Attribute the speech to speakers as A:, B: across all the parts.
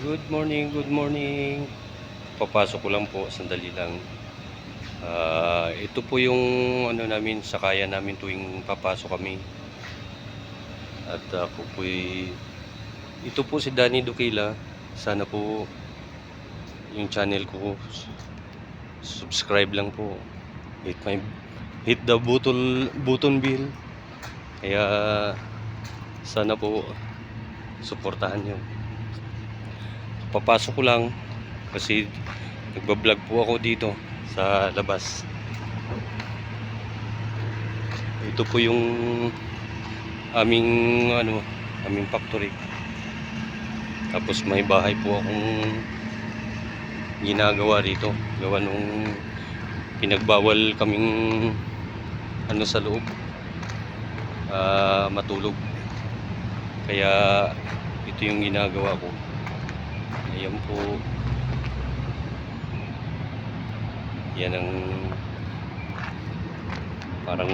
A: Good morning, good morning. Papasok ko lang po, sandali lang. Ito po yung ano namin, sakayan namin tuwing papasok kami. At ako po ito po si Danny Duquila. Sana po yung channel ko, subscribe lang po. Hit the button bell. Kaya sana po suportahan nyo. Papasok ko lang kasi nagbablog po ako dito sa labas. Ito po yung aming factory. Tapos may bahay po akong ginagawa rito. Gawa nung pinagbawal kaming sa loob matulog. Kaya ito yung ginagawa ko. Ayan po. Yan ang parang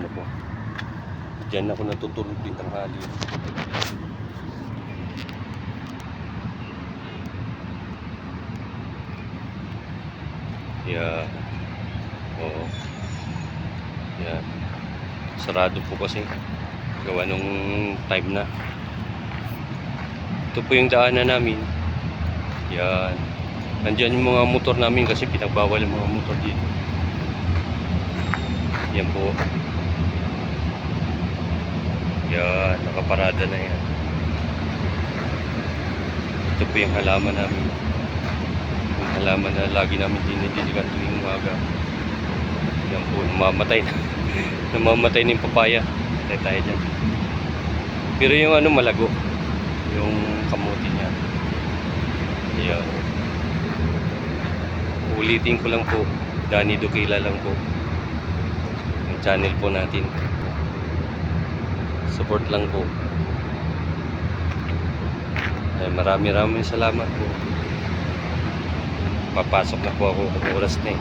A: po. Diyan ako natutulog din tanghali. Yeah. Oo. Yan. Sarado po kasi. Gawa nung time na. Ito po yung daanan namin. Yan. Nandiyan yung mga motor namin kasi pinagbawal yung mga motor dito. Yan po. Yan. Nakaparada na yan. Ito po yung halaman namin. Yung halaman na lagi namin dinidiligan tuwing umaga. Yan po. Namamatay na. Namamatay na yung papaya. Patay tayo dyan. Pero yung malago. Yung kamuti niya. Yan. Ulitin ko lang po, Danny Duquila lang po yung channel po natin. Support lang po. Ay, maraming salamat po. Papasok na po ako, oras na